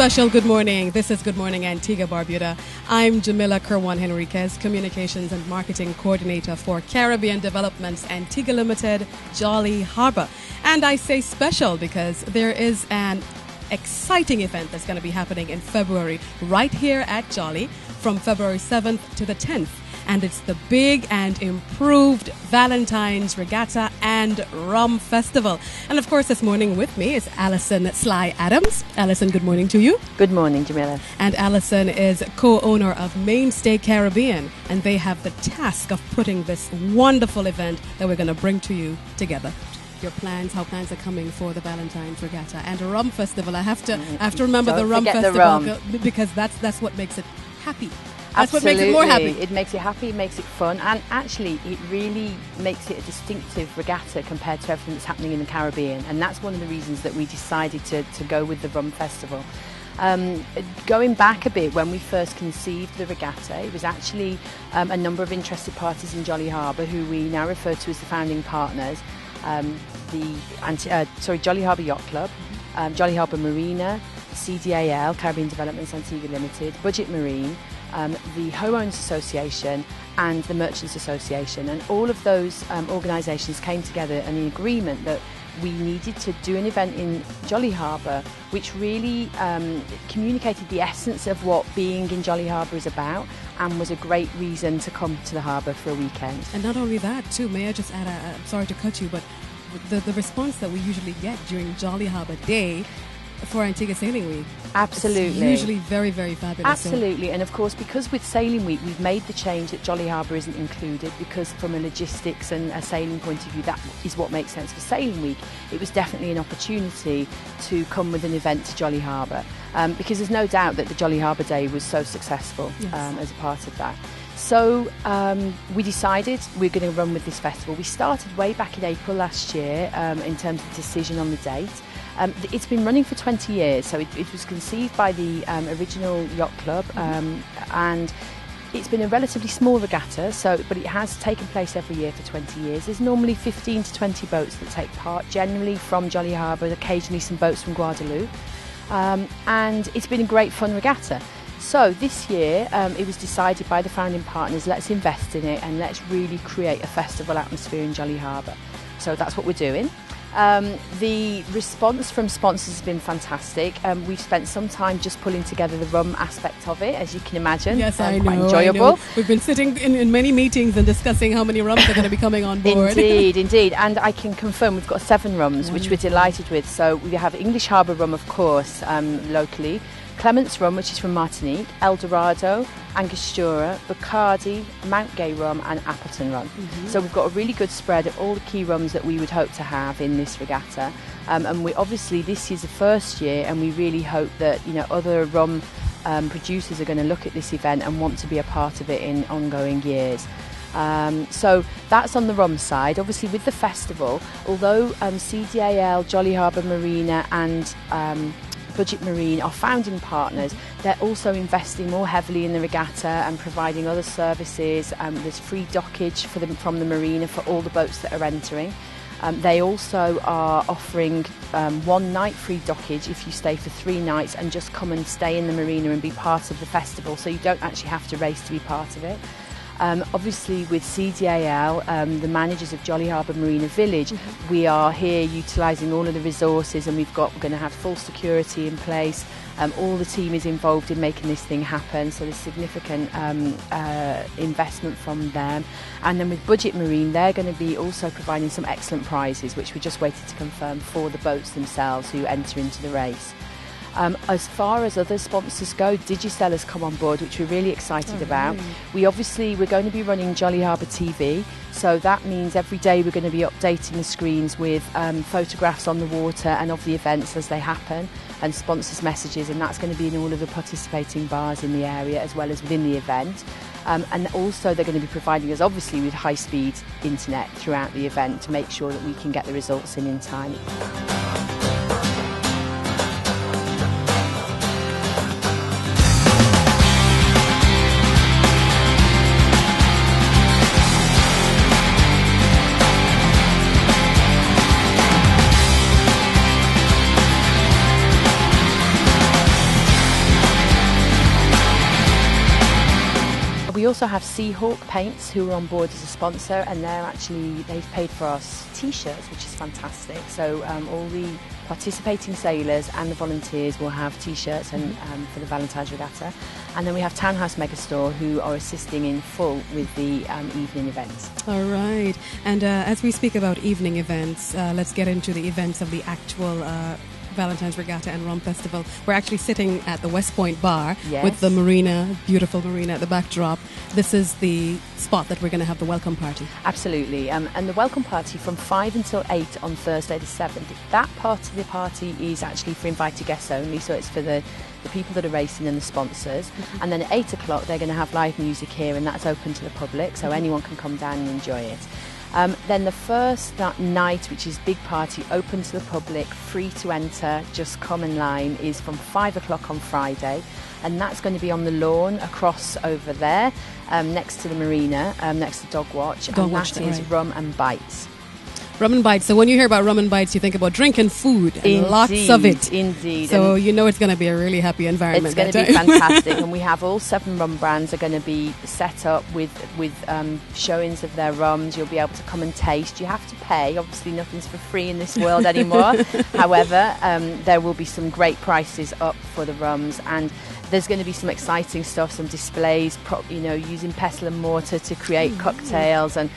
special good morning. This is Good Morning Antigua Barbuda. I'm Jamila Kirwan-Henriques, Communications and Marketing Coordinator for Caribbean Developments Antigua Limited, Jolly Harbour. And I say special because there is an exciting event that's going to be happening in February right here at Jolly from February 7th to the 10th. And it's the big and improved Valentine's Regatta and Rum Festival. And of course, this morning with me is Alison Sly-Adams. Alison, good morning to you. Good morning, Jamila. And Alison is co-owner of Mainstay Caribbean, and they have the task of putting this wonderful event that we're going to bring to you together. Your plans, how plans are coming for the Valentine's Regatta and a Rum Festival. I have to remember the Rum Festival because that's what makes it happy. That's Absolutely. What makes it more happy. It makes it happy, it makes it fun, and actually it really makes it a distinctive regatta compared to everything that's happening in the Caribbean. And that's one of the reasons that we decided to go with the Rum Festival. Going back a bit, when we first conceived the regatta, it was actually a number of interested parties in Jolly Harbour, who we now refer to as the founding partners, Jolly Harbour Yacht Club, Jolly Harbour Marina, CDAL, Caribbean Developments Antigua Limited, Budget Marine, the Homeowners Association and the Merchants Association, and all of those organisations came together in the agreement that we needed to do an event in Jolly Harbour which really communicated the essence of what being in Jolly Harbour is about, and was a great reason to come to the harbour for a weekend. And not only that too, may I just add, I'm sorry to cut you, but the response that we usually get during Jolly Harbour Day for Antigua Sailing Week. Absolutely. It's usually very, very fabulous. Absolutely. And of course, because with Sailing Week, we've made the change that Jolly Harbour isn't included, because from a logistics and a sailing point of view, that is what makes sense for Sailing Week. It was definitely an opportunity to come with an event to Jolly Harbour, because there's no doubt that the Jolly Harbour Day was so successful. Yes. As a part of that. So we decided we're going to run with this festival. We started way back in April last year in terms of decision on the date. It's been running for 20 years, so it was conceived by the original yacht club, and it's been a relatively small regatta, but it has taken place every year for 20 years. There's normally 15 to 20 boats that take part, generally from Jolly Harbour, occasionally some boats from Guadeloupe, and it's been a great fun regatta. So this year it was decided by the founding partners, let's invest in it and let's really create a festival atmosphere in Jolly Harbour. So that's what we're doing. The response from sponsors has been fantastic. We've spent some time just pulling together the rum aspect of it, as you can imagine. Yes, I know. Quite enjoyable. I know. We've been sitting in many meetings and discussing how many rums are going to be coming on board. Indeed. And I can confirm we've got 7 rums, which we're delighted with. So we have English Harbour rum, of course, locally. Clement's rum, which is from Martinique, Eldorado, Angostura, Bacardi, Mount Gay rum and Appleton rum. So we've got a really good spread of all the key rums that we would hope to have in this regatta. And we obviously, this is the first year, and we really hope that other rum producers are going to look at this event and want to be a part of it in ongoing years. So that's on the rum side. Obviously with the festival, although CDAL, Jolly Harbour Marina and Budget Marine are founding partners, they're also investing more heavily in the regatta and providing other services. There's free dockage from the marina for all the boats that are entering. They also are offering 1 night free dockage if you stay for 3 nights and just come and stay in the marina and be part of the festival, so you don't actually have to race to be part of it. Obviously with CDAL, the managers of Jolly Harbour Marina Village, we are here utilising all of the resources, and we're going to have full security in place. All the team is involved in making this thing happen, so there's significant investment from them. And then with Budget Marine, they're going to be also providing some excellent prizes, which we just waited to confirm for the boats themselves who enter into the race. As far as other sponsors go, Digicel has come on board, which we're really excited about. We're going to be running Jolly Harbour TV, so that means every day we're going to be updating the screens with photographs on the water and of the events as they happen, and sponsors' messages, and that's going to be in all of the participating bars in the area as well as within the event. And also they're going to be providing us obviously with high-speed internet throughout the event to make sure that we can get the results in time. We also have Seahawk Paints, who are on board as a sponsor, and they've paid for our T-shirts, which is fantastic. So all the participating sailors and the volunteers will have T-shirts and for the Valentine's Regatta. And then we have Townhouse Megastore, who are assisting in full with the evening events. All right. And as we speak about evening events, let's get into the events of the actual Valentine's Regatta and Rum Festival. We're actually sitting at the West Point Bar with the marina, beautiful marina at the backdrop. This is the spot that we're going to have the welcome party. Absolutely. And the welcome party from 5 until 8 on Thursday the 7th. That part of the party is actually for invited guests only, so it's for the people that are racing and the sponsors. And then at 8 o'clock they're going to have live music here, and that's open to the public, so anyone can come down and enjoy it. Then the first night, which is big party, open to the public, free to enter, just come in line, is from 5 o'clock on Friday. And that's going to be on the lawn across over there, next to the marina, next to Dog Watch. And that is Rum and Bites. Rum and Bites. So when you hear about Rum and Bites, you think about drink and food, and indeed, lots of it. Indeed. So you know it's going to be a really happy environment. It's going to be fantastic. And we have all 7 rum brands are going to be set up with showings of their rums. You'll be able to come and taste. You have to pay. Obviously, nothing's for free in this world anymore. However, there will be some great prices up for the rums, and there's going to be some exciting stuff, some displays, using pestle and mortar to create cocktails, and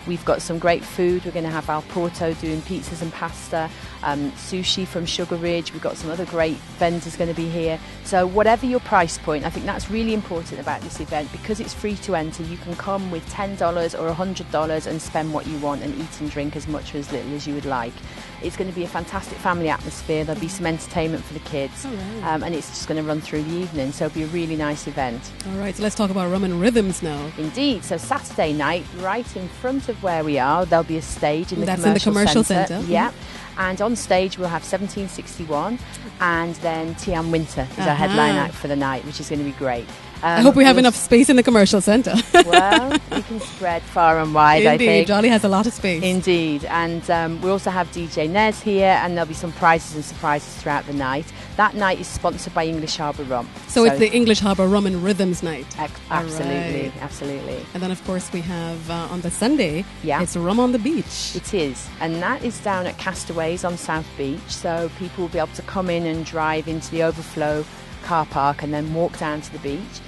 we've got some great food. We're going to have Al Porto doing pizzas and pasta, sushi from Sugar Ridge. We've got some other great vendors going to be here. So whatever your price point, I think that's really important about this event. Because it's free to enter, you can come with $10 or $100 and spend what you want and eat and drink as much or as little as you would like. It's going to be a fantastic family atmosphere. There'll be some entertainment for the kids, and it's just going to run through the evening, so it'll be a really nice event. All right, so let's talk about Rum and Rhythms now. Indeed. So Saturday night, right in front of where we are, there'll be a stage in the commercial centre. Yeah. And on stage we'll have 1761, and then Tian Winter is our headline act for the night, which is going to be great. I hope we have enough space in the commercial centre. Well, we can spread far and wide, Indeed, I think. Jolly has a lot of space. Indeed. And we also have DJ Nez here, and there'll be some prizes and surprises throughout the night. That night is sponsored by English Harbour Rum. So it's the English Harbour Rum and Rhythms night. Absolutely, absolutely. And then, of course, we have on the Sunday, it's Rum on the Beach. It is. And that is down at Castaways on South Beach. So people will be able to come in and drive into the overflow car park and then walk down to the beach.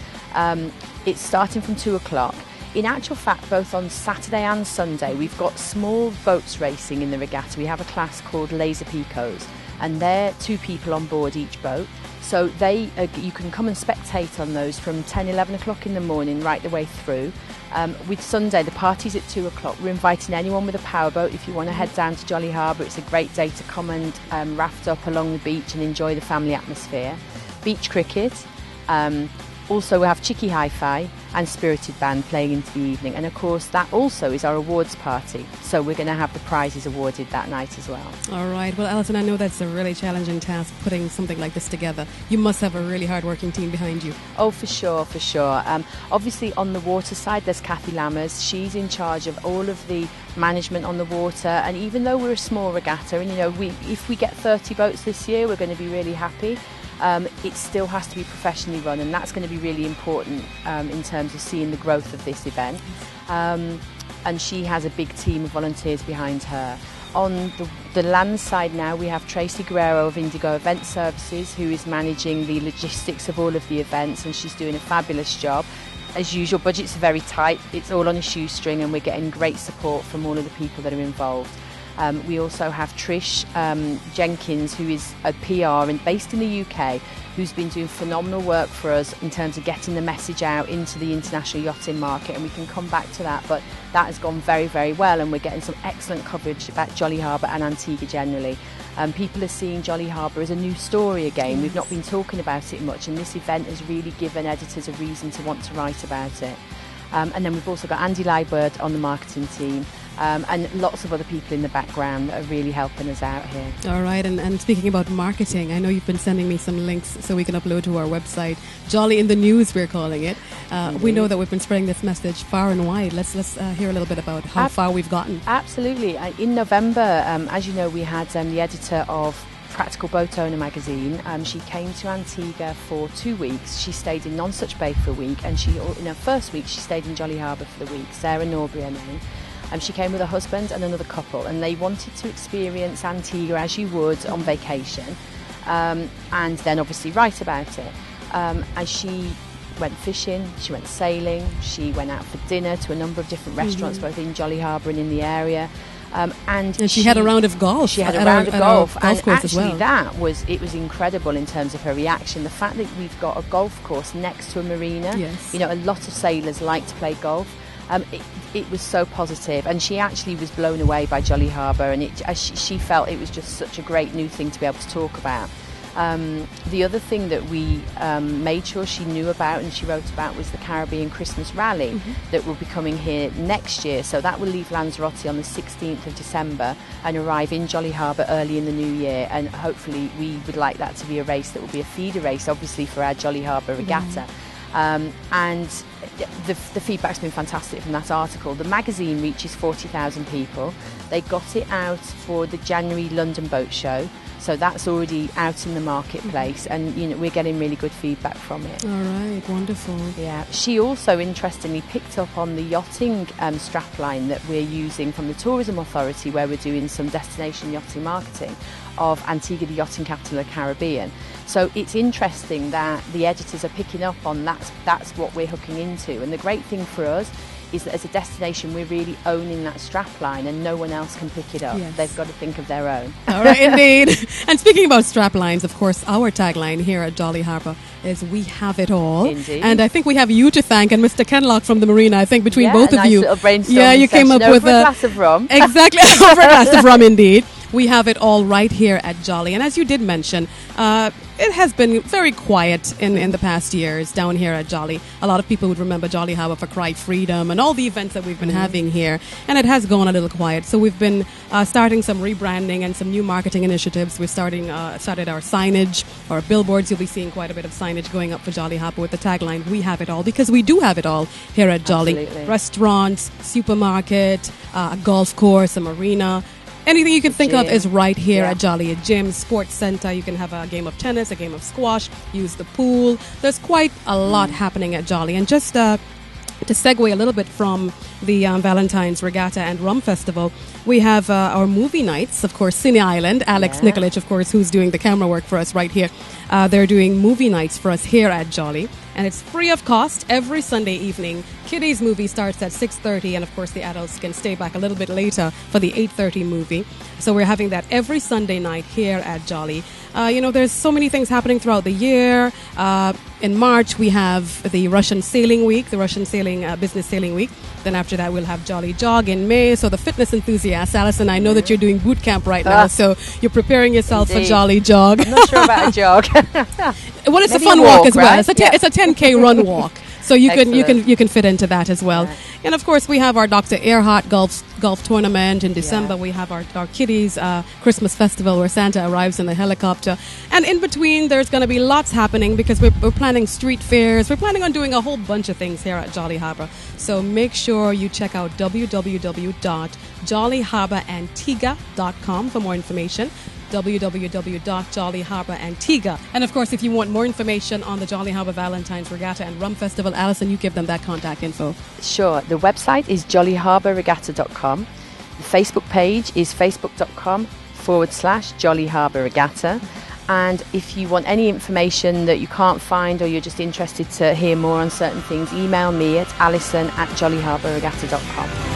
It's starting from 2 o'clock. In actual fact, both on Saturday and Sunday, we've got small boats racing in the regatta. We have a class called Laser Picos, and they're 2 people on board each boat. So you can come and spectate on those from 10, 11 o'clock in the morning right the way through. With Sunday, the party's at 2 o'clock. We're inviting anyone with a powerboat. If you want to head down to Jolly Harbour, it's a great day to come and raft up along the beach and enjoy the family atmosphere. Beach cricket. Also, we have Chicky Hi-Fi and Spirited Band playing into the evening. And, of course, that also is our awards party. So we're going to have the prizes awarded that night as well. All right. Well, Alison, I know that's a really challenging task, putting something like this together. You must have a really hard-working team behind you. Oh, for sure, for sure. Obviously, on the water side, there's Kathy Lammers. She's in charge of all of the management on the water. And even though we're a small regatta, and, if we get 30 boats this year, we're going to be really happy. It still has to be professionally run, and that's going to be really important in terms of seeing the growth of this event. And she has a big team of volunteers behind her. On the land side now, we have Tracy Guerrero of Indigo Event Services, who is managing the logistics of all of the events, and she's doing a fabulous job. As usual, budgets are very tight. It's all on a shoestring, and we're getting great support from all of the people that are involved. We also have Trish Jenkins, who is a PR based in the UK, who's been doing phenomenal work for us in terms of getting the message out into the international yachting market, and we can come back to that, but that has gone very, very well, and we're getting some excellent coverage about Jolly Harbour and Antigua generally. People are seeing Jolly Harbour as a new story again. Yes. We've not been talking about it much, and this event has really given editors a reason to want to write about it. And then we've also got Andy Liebert on the marketing team, and lots of other people in the background that are really helping us out here. All right, and speaking about marketing, I know you've been sending me some links so we can upload to our website. Jolly in the News, we're calling it. We know that we've been spreading this message far and wide. Let's hear a little bit about how far we've gotten. Absolutely. In November, as you know, we had the editor of Practical Boat Owner magazine. She came to Antigua for 2 weeks. She stayed in Nonsuch Bay for a week, and in her first week she stayed in Jolly Harbour for the week. Sarah Norbury, her name. She came with her husband and another couple, and they wanted to experience Antigua as you would on vacation, and then obviously write about it. And she went fishing, she went sailing, she went out for dinner to a number of different restaurants, both in Jolly Harbour and in the area. And she had a round of golf. She had a round of golf, and well. actually it was incredible in terms of her reaction. The fact that we've got a golf course next to a marina. Yes. A lot of sailors like to play golf. It was so positive, and she actually was blown away by Jolly Harbour, and she felt it was just such a great new thing to be able to talk about. The other thing that we made sure she knew about and she wrote about was the Caribbean Christmas Rally that will be coming here next year. So that will leave Lanzarote on the 16th of December and arrive in Jolly Harbour early in the new year, and hopefully we would like that to be a race that will be a feeder race, obviously, for our Jolly Harbour Regatta. And the feedback's been fantastic from that article. The magazine reaches 40,000 people. They got it out for the January London Boat Show, so that's already out in the marketplace, and we're getting really good feedback from it. All right, wonderful. Yeah, she also interestingly picked up on the yachting strapline that we're using from the Tourism Authority, where we're doing some destination yachting marketing of Antigua, the yachting capital of the Caribbean. So it's interesting that the editors are picking up on that's what we're hooking into. And the great thing for us is that as a destination, we're really owning that strapline, and no one else can pick it up. Yes. They've got to think of their own. All right, indeed. And speaking about straplines, of course, our tagline here at Jolly Harbour is "We have it all." Indeed. And I think we have you to thank, and Mr. Kenlock from the marina. I think between Yeah, both a of nice you, little brainstorming yeah, you came up session with over a glass of rum. Exactly, over a glass of rum, indeed. We have it all right here at Jolly. And as you did mention, it has been very quiet in the past years down here at Jolly. A lot of people would remember Jolly Harbour for Cry Freedom and all the events that we've been having here. And it has gone a little quiet. So we've been starting some rebranding and some new marketing initiatives. We're started our signage, our billboards. You'll be seeing quite a bit of signage going up for Jolly Harbour with the tagline, "We have it all," because we do have it all here at Jolly. Absolutely. Restaurants, supermarket, a golf course, a marina. Anything you can think of is right here at Jolly. A gym, sports centre. You can have a game of tennis, a game of squash, use the pool. There's quite a lot happening at Jolly. And just to segue a little bit from the Valentine's Regatta and Rum Festival, we have our movie nights, of course, Cine Island. Alex Nikolic, of course, who's doing the camera work for us right here. They're doing movie nights for us here at Jolly. And it's free of cost every Sunday evening. Kiddies' movie starts at 6:30, and of course the adults can stay back a little bit later for the 8:30 movie. So we're having that every Sunday night here at Jolly. There's so many things happening throughout the year. In March, we have the Russian Sailing Week, the Russian Sailing Business Sailing Week. Then after that, we'll have Jolly Jog in May. So the fitness enthusiasts, Alison, I know that you're doing boot camp right now, so you're preparing yourself for Jolly Jog. I'm not sure about a jog. Well, it's Maybe a fun a walk walk, as well. right? It's a 10K run walk. So you Excellent. can fit into that as well. Yeah. And of course we have our Dr. Earhart golf tournament in December. Yeah. We have our kiddies Christmas festival where Santa arrives in a helicopter. And in between there's going to be lots happening because we're planning street fairs. We're planning on doing a whole bunch of things here at Jolly Harbour. So make sure you check out www.jollyharborantigua.com for more information. www.jollyharborantigua. And of course, if you want more information on the Jolly Harbour Valentine's Regatta and Rum Festival, Alison, you give them that contact info. Sure. The website is jollyharbourregatta.com. The Facebook page is facebook.com/Jolly Harbour Regatta. And if you want any information that you can't find or you're just interested to hear more on certain things, email me at alison@jollyharbourregatta.com.